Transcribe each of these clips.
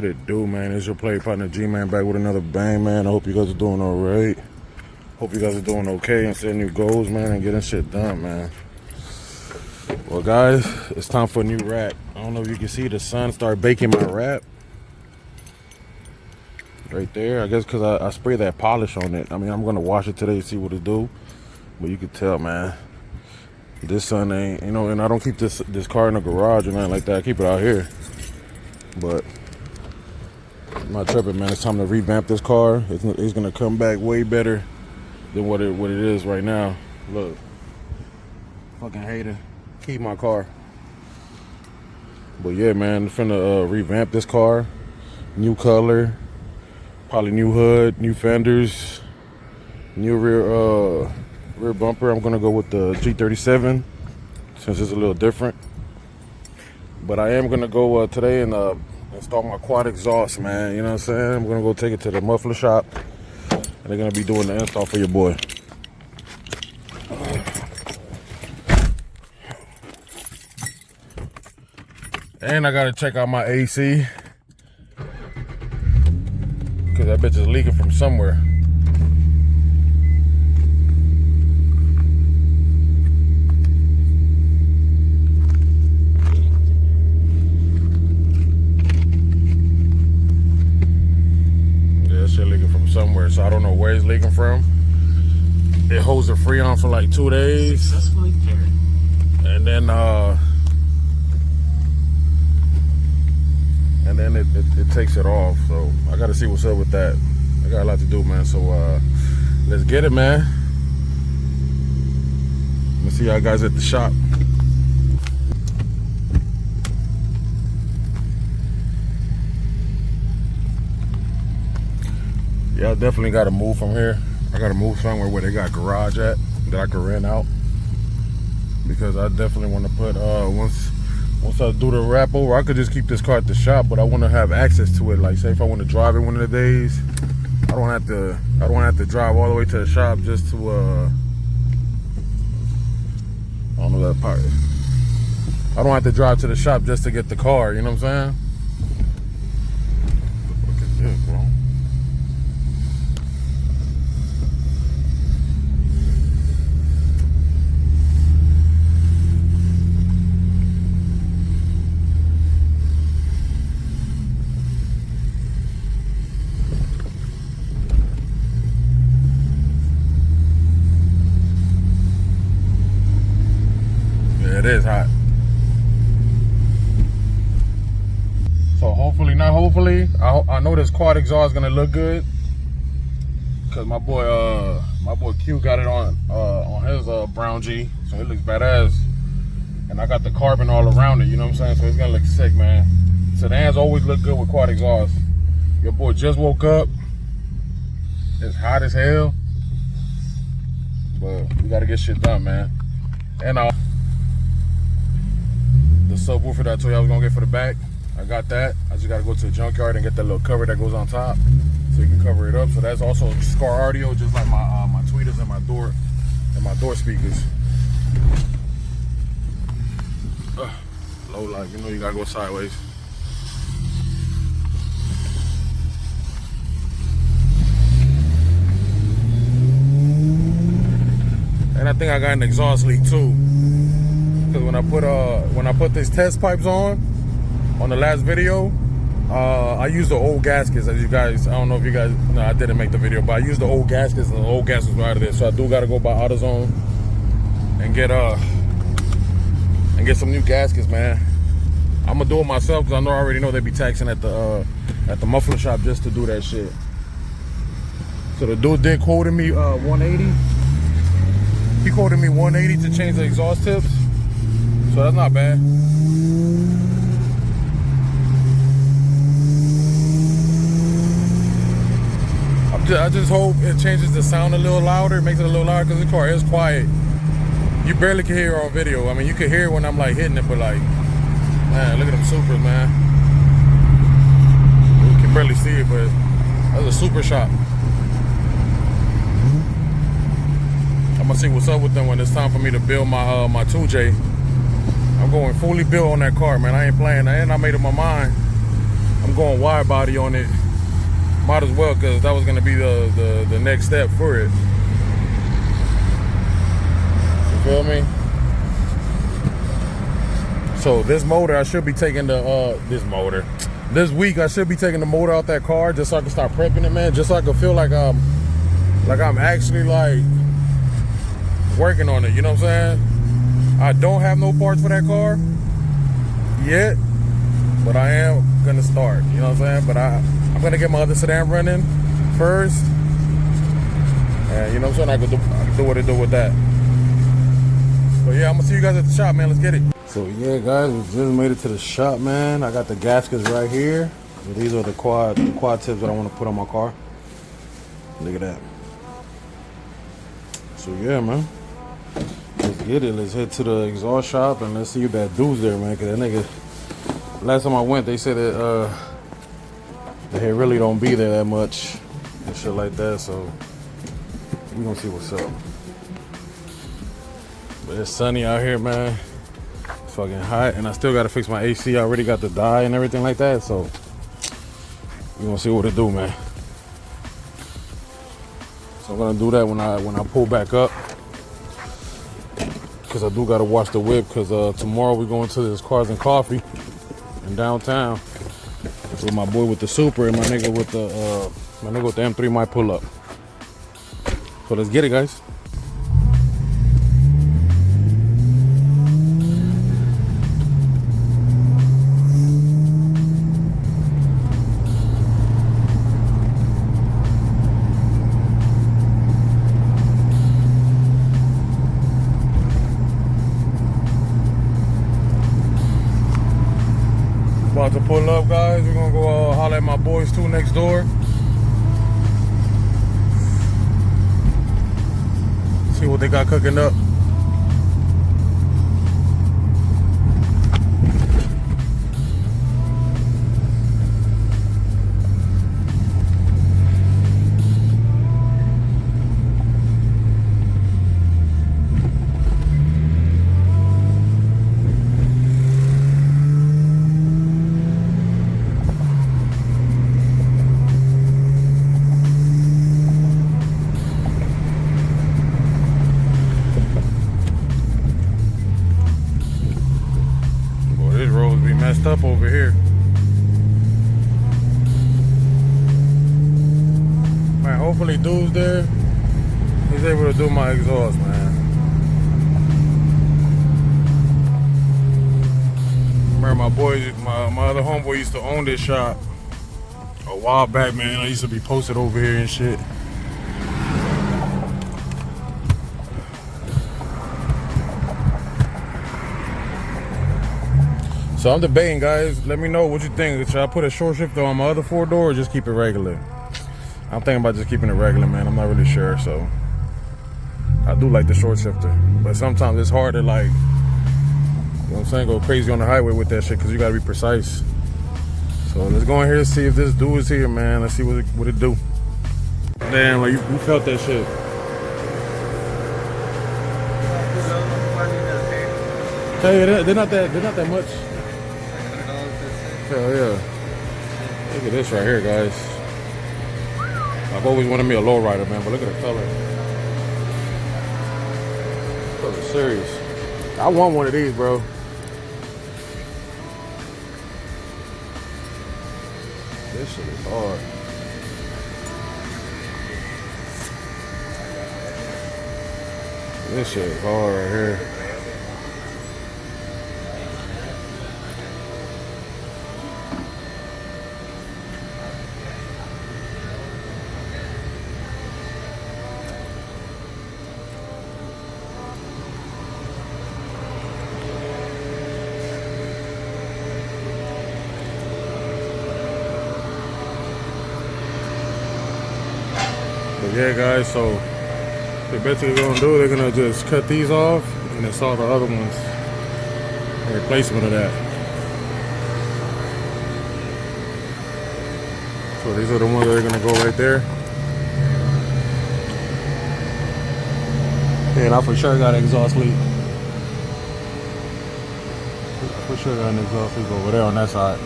What it do, man? It's your play partner G-Man back with another bang, man. I hope you guys are doing all right. Hope you guys are doing okay and setting new goals, man, and getting shit done, man. Well, guys, it's time for a new wrap. I don't know if you can see the sun start baking my wrap. Right there, I guess because I spray that polish on it. I mean, I'm going to wash it today to see what it do. But you can tell, man, this sun ain't, you know, and I don't keep this car in the garage or nothing like that. I keep it out here. But I'm not tripping, man. It's time to revamp this car. It's gonna come back way better than what it is right now. Look, fucking hater, keep my car. But yeah, man, I'm finna revamp this car. New color, probably new hood, new fenders, new rear bumper. I'm gonna go with the G37 since it's a little different. But I am gonna go today and install my quad exhaust, man. You know what I'm saying? I'm gonna go take it to the muffler shop, and they're gonna be doing the install for your boy. And I gotta check out my AC, because that bitch is leaking from somewhere. Leaking from somewhere, so I don't know where it's leaking from. It holds the Freon for like 2 days, and then it takes it off. So I got to see what's up with that. I got a lot to do, man. So let's get it, man. Let me see y'all guys at the shop. Yeah, I definitely got to move from here. I got to move somewhere where they got garage at that I can rent out, because I definitely want to put once I do the wrap over, I could just keep this car at the shop, but I want to have access to it. Like, say if I want to drive it one of the days, I don't have to drive all the way to the shop just to I don't know that part. I don't have to drive to the shop just to get the car. You know what I'm saying? What the fuck is this, bro? It is hot. So hopefully, I know this quad exhaust is gonna look good, because my boy Q got it on his brown G, so it looks badass. And I got the carbon all around it, you know what I'm saying? So it's gonna look sick, man. Sedans always look good with quad exhaust. Your boy just woke up. It's hot as hell, but we gotta get shit done, man. And the subwoofer that I told you I was gonna get for the back, I got that. I just gotta go to the junkyard and get that little cover that goes on top, so you can cover it up. So that's also Scar audio, just like my tweeters and my door speakers. Low light, you know you gotta go sideways. And I think I got an exhaust leak too. Because when I put these test pipes on the last video, I used the old gaskets. As you guys, I don't know if you guys, no, I didn't make the video, but I used the old gaskets, and the old gaskets were out of there. So I do gotta go by AutoZone and get some new gaskets, man. I'm gonna do it myself, because I already know they be taxing at the muffler shop just to do that shit. So the dude did quote me 180. He quoted me 180 to change the exhaust tips. So that's not bad. I just hope it changes the sound a little louder, makes it a little louder, because the car is quiet. You barely can hear it on video. I mean, you can hear it when I'm like hitting it, but like, man, look at them supers, man. You can barely see it, but that's a super shot. I'm gonna see what's up with them when it's time for me to build my 2J. I'm going fully built on that car, man. I ain't playing. And I made up my mind. I'm going wide body on it. Might as well, because that was gonna be the next step for it. You feel me? So this motor, I should be taking this week I should be taking the motor out that car just so I can start prepping it, man. Just so I can feel like I'm actually like working on it, you know what I'm saying? I don't have no parts for that car yet, but I am gonna start, you know what I'm saying? But I'm gonna get my other sedan running first, and you know what I'm saying, I can do what it do with that. But yeah, I'm gonna see you guys at the shop, man. Let's get it. So yeah, guys, we just made it to the shop, man. I got the gaskets right here. These are the quad tips that I want to put on my car. Look at that. So yeah, man, let's get it. Let's head to the exhaust shop and let's see if that dude's there, man. Cause that nigga, last time I went, they said that they really don't be there that much and shit like that. So we gonna see what's up. But it's sunny out here, man. It's fucking hot, and I still gotta fix my AC. I already got the dye and everything like that. So we gonna see what it do, man. So I'm gonna do that when I pull back up, cause I do gotta wash the whip. Cause tomorrow we going to this Cars and Coffee in downtown with my boy with the Super and my nigga with the M3 might pull up. So let's get it, guys. About to pull up, guys. We're gonna go holler at my boys too next door. See what they got cooking up. Messed up over here. Man, hopefully dude's there. He's able to do my exhaust, man. Remember my other homeboy used to own this shop a while back, man. I used to be posted over here and shit. So I'm debating, guys. Let me know what you think. Should I put a short shifter on my other 4-door or just keep it regular? I'm thinking about just keeping it regular, man. I'm not really sure. So I do like the short shifter, but sometimes it's hard to, like, you know what I'm saying, go crazy on the highway with that shit because you gotta be precise. So let's go in here and see if this dude is here, man. Let's see what it do. Damn, like you felt that shit. Hey, they're not that much. Hell yeah. Look at this right here, guys. I've always wanted me a lowrider, man, but look at the color. Color serious. I want one of these, bro. This shit is hard. This shit is hard right here. But yeah, guys, so they're basically gonna do, they're gonna just cut these off and install the other ones in replacement of that. So these are the ones that are gonna go right there. And I for sure got an exhaust leak. For sure got an exhaust leak over there on that side.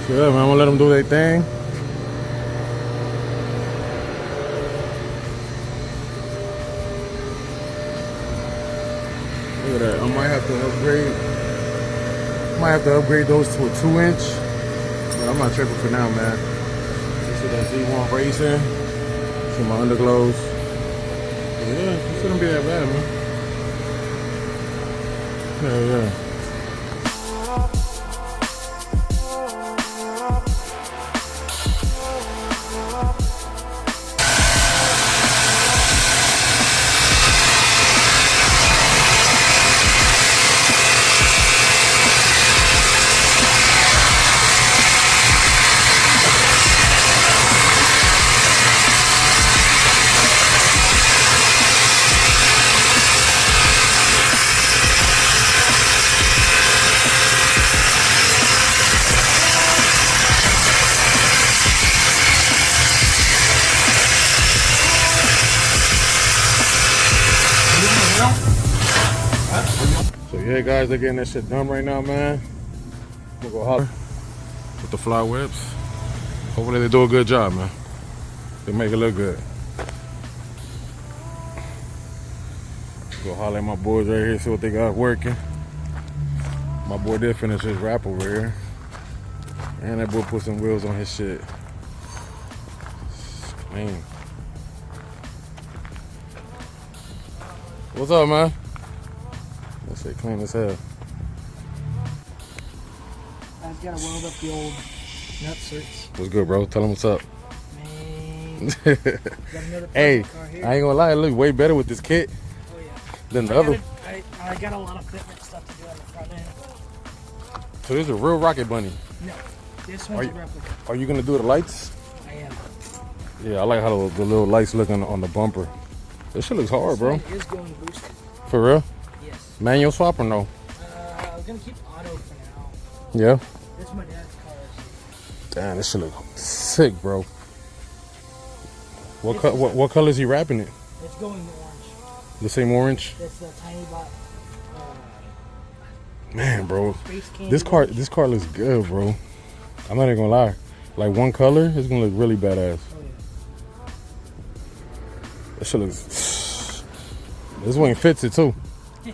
So yeah, man, I'm gonna let them do their thing. Look at that. I might have to upgrade. Might have to upgrade those to a 2-inch, but I'm not tripping for now, man. This is that Z1 Racing. See my underglows. Yeah, it shouldn't be that bad, man. Yeah. So yeah, guys, they're getting that shit done right now, man. I'm gonna go holler with the fly whips. Hopefully they do a good job, man. They make it look good. Go holler at my boys right here, see what they got working. My boy did finish his wrap over here. And that boy put some wheels on his shit. Man. What's up, man? That shit clean as hell. I just gotta weld up the old nut certs. What's good, bro? Tell him what's up. Man. Got another Hey, car here. I ain't gonna lie, it look way better with this kit Oh, yeah. than the other. I got a lot of fitment stuff to do on the front end. So this is a real Rocket Bunny. No, this one's a replica. Are you gonna do the lights? I am. Yeah, I like how the little lights look on the bumper. This shit looks hard, bro. This one is going boosted. For real? Yes. Manual swap or no? I was gonna keep auto for now. Yeah. This is my dad's car. Damn, this shit look sick, bro. What color is he wrapping it? It's going orange. The same orange? That's the tiny bot. Man, bro, Space candy this car looks good, bro. I'm not even gonna lie. Like one color, it's gonna look really badass. Oh, yeah. That shit looks. This wing fits it too. The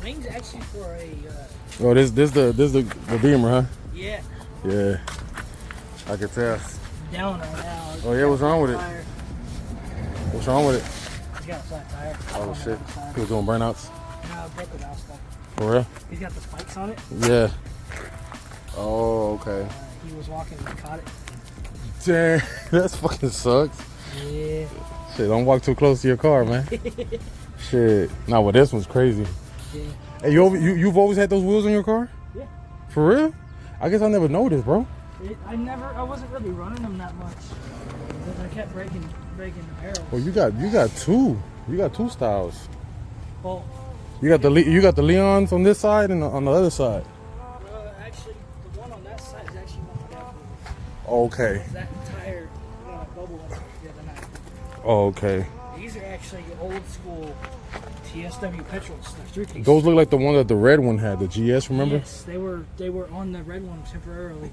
wing's actually for a. Oh, this the Beamer, huh? Yeah. Yeah, I can tell. Down right now. Oh yeah, what's wrong with it? Tire. What's wrong with it? He's got a flat tire. Oh On shit, the other side. he was doing burnouts. No, broke it out stuff. For real? He's got the spikes on it. Yeah. Oh, okay. He was walking and caught it. Damn, that fucking sucks. Yeah. Shit, don't walk too close to your car, man. Shit. Nah, well, this one's crazy. Yeah. Hey, you've always had those wheels on your car? Yeah. For real? I guess I never noticed, bro. I wasn't really running them that much. Because I kept breaking the barrels. Well, you got two. You got two styles. Well, You got the Leons on this side and on the other side. actually, the one on that side is actually not that big. Okay. That tire, bubble up the other night. Oh, okay. These are actually old school TSW petrols. They're 3-piece. Those look like the one that the red one had, the GS. Remember? Yes, they were on the red one temporarily.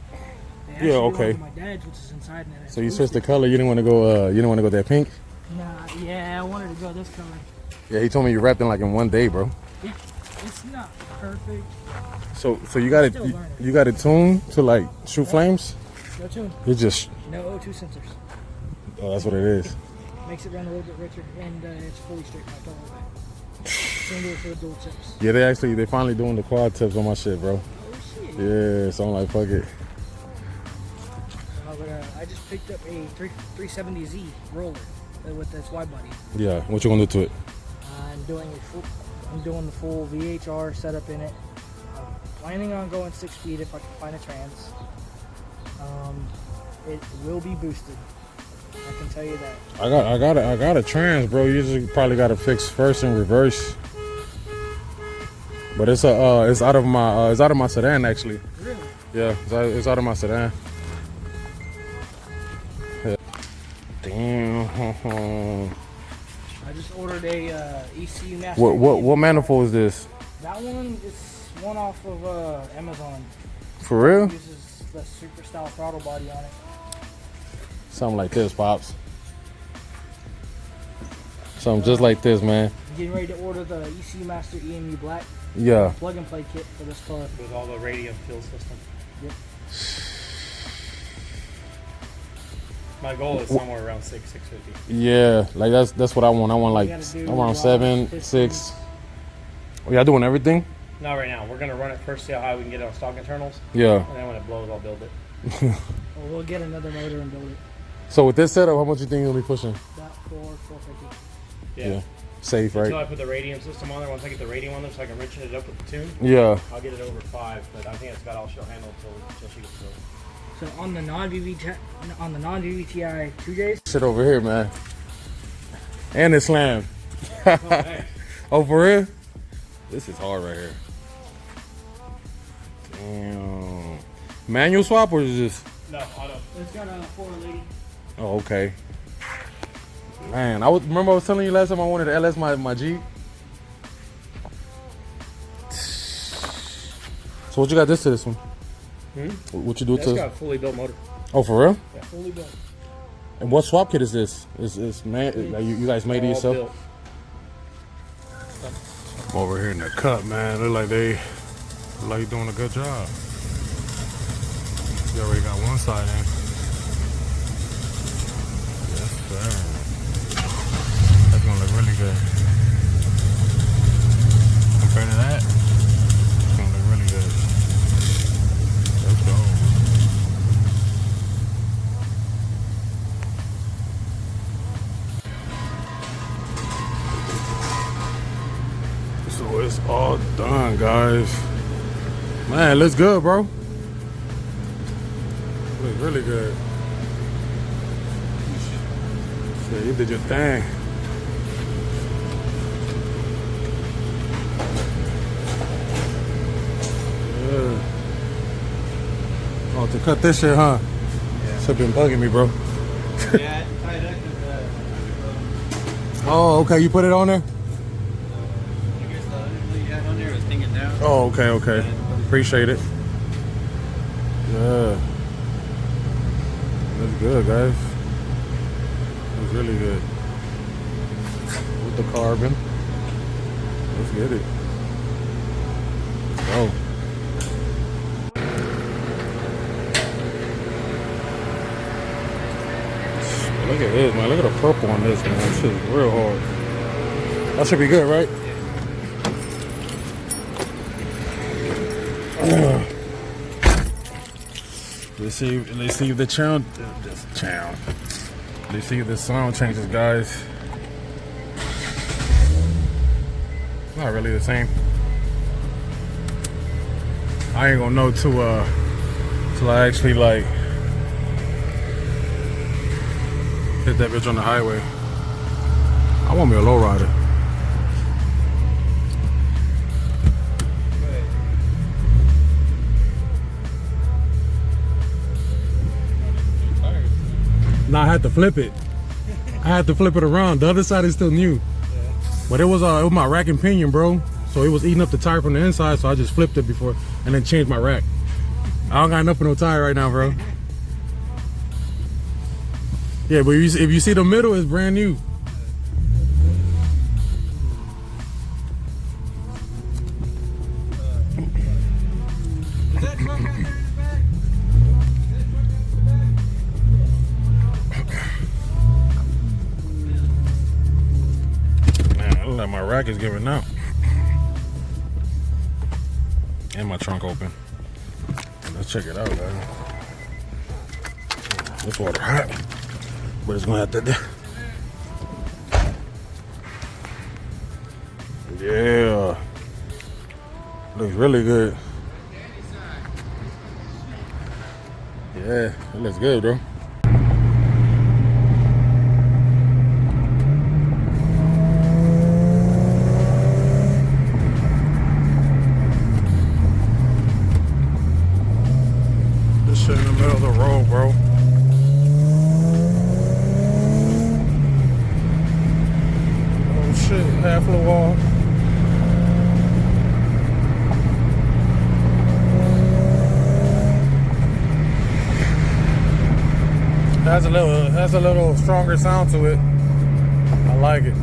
They Yeah, actually okay. belong to my dad's, which is inside. And So you switched the color. You didn't want to go. You didn't want to go that pink. Nah, yeah, I wanted to go this color. Yeah, he told me you wrapped in like in one day, bro. Yeah, it's not perfect. So you got it. Still learning. You got it tuned to like shoot flames. No tune. You just. No O2 sensors. Oh, that's what it is. Makes it run a little bit richer, and it's fully straight piped all the way. Same deal for the dual tips. Yeah, they finally doing the quad tips on my shit, bro. Oh shit. Yeah, so I'm like, fuck it. I just picked up a 370Z roller with this wide body. Yeah, what you gonna do to it? I'm doing the full VHR setup in it. I'm planning on going 6 speed if I can find a trans. It will be boosted. I can tell you that. I got a trans, bro. You just probably got to fix first and reverse. But it's out of my sedan actually. Really? Yeah, it's out of my sedan. Yeah. Damn. I just ordered a ECU master. What manifold is this? That one is one off of Amazon. For real? Uses the super style throttle body on it. Something like this, Pops. Something just like this, man. Getting ready to order the ECU Master EMU Black Yeah. plug and play kit for this car. With all the radium fuel system. Yep. My goal is somewhere around 650. Yeah, like that's what I want. I want like gotta do around rods, 7, pistons. 6. Oh, y'all doing everything? Not right now. We're gonna run it first, see how high we can get it on stock internals, Yeah. and then when it blows, I'll build it. Well, we'll get another motor and build it. So with this setup, how much you think you'll be pushing? About 450. Yeah. Safe, Until right? I put the radium system on there. Once I get the radium on there, so I can richen it up with the tune, Yeah. I'll get it over 5. But I think it's got all she'll handle until she gets built. So on the non-VVTi 2Js, Sit over here, man. And it's slammed. Hey. Oh, for real? This is hard right here. Damn. Manual swap or is this? No, auto. it's got a 480. Oh, okay. Man, remember I was telling you last time I wanted to LS my Jeep. So what you got this to this one? What you do It's to? got a fully built motor. Oh, for real? Yeah. Fully built. And what swap kit is this? Is man? Like you guys made it All yourself? built. I'm over here in the cut, man. Look like they doing a good job. You already got one side in. Yes, sir. That's gonna look really good. Compared to that, it's gonna look really good. Let's go. So it's all done, guys. Man, it looks good, bro. Looks really good. Yeah, you did your thing. Yeah. Oh, to cut this shit, huh? Yeah. Shit been bugging me, bro. Yeah, I tied up because Oh, okay. You put it on there? I guess the other you had on there was hanging down. Oh, okay, okay. Appreciate it. Yeah. That's good, guys. That's really good. With the carbon. Let's get it. Let's go. Look at this, man. Look at the purple on this, man. This shit is real hard. That should be good, right? Let's see if the sound, let's see if the sound changes, guys. Not really the same. I ain't gonna know till I actually like hit that bitch on the highway. I want me a lowrider. No, I had to flip it. I had to flip it around. The other side is still new. But it was my rack and pinion, bro. So it was eating up the tire from the inside, so I just flipped it before and then changed my rack. I don't got enough for no tire right now, bro. Yeah, but if you see the middle, it's brand new. Is that truck out there in the back? Man, I look like my rack is giving out. And my trunk open. Let's check it out, guys. This water hot, but it's gonna have to. Yeah, looks really good. Yeah, it looks good, bro. This shit in the middle of the road, bro. Oh shit, half of the wall. has a little stronger sound to it. I like it.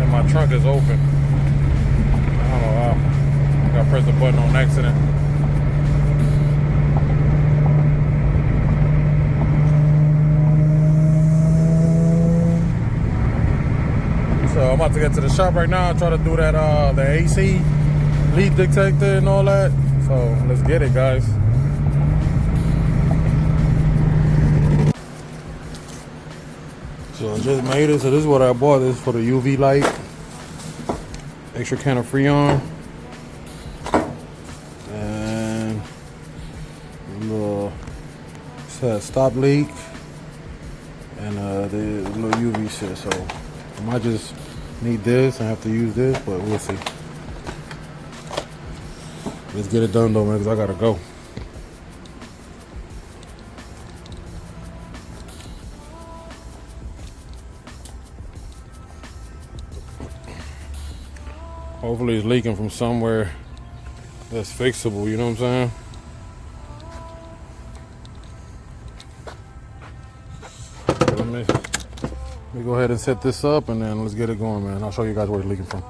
And my trunk is open. I don't know how. I gotta press the button on accident. So I'm about to get to the shop right now. Try to do that the AC leak detector and all that. So let's get it, guys. So I just made it. So this is what I bought. This is for the UV light. Extra can of Freon. And the says stop leak. And the little UV shit. So I might just need this and have to use this, but we'll see. Let's get it done though, man, because I gotta go. Hopefully it's leaking from somewhere that's fixable, you know what I'm saying? Let me go ahead and set this up and then let's get it going, man. I'll show you guys where it's leaking from.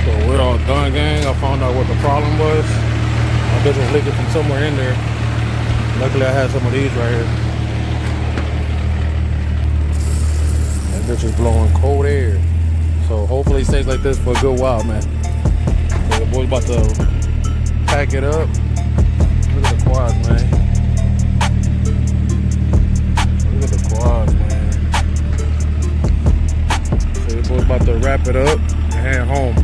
So we're all done, gang. I found out what the problem was. My bitch was leaking from somewhere in there. Luckily I had some of these right here. That bitch is blowing cold air. So hopefully it stays like this for a good while, man. So the boy's about to pack it up. Look at the quads, man. Look at the quads, man. So the boy's about to wrap it up and head home.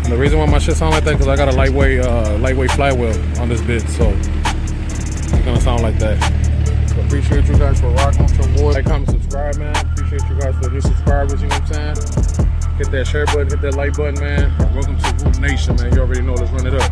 And the reason why my shit sound like that because I got a lightweight flywheel on this bit, so it's gonna sound like that. So appreciate you guys for rocking with your boy. Like, comment, subscribe, man. Appreciate you guys for new subscribers, you know what I'm saying? Hit that share button, hit that like button, man. Welcome to Root Nation, man. You already know, let's run it up.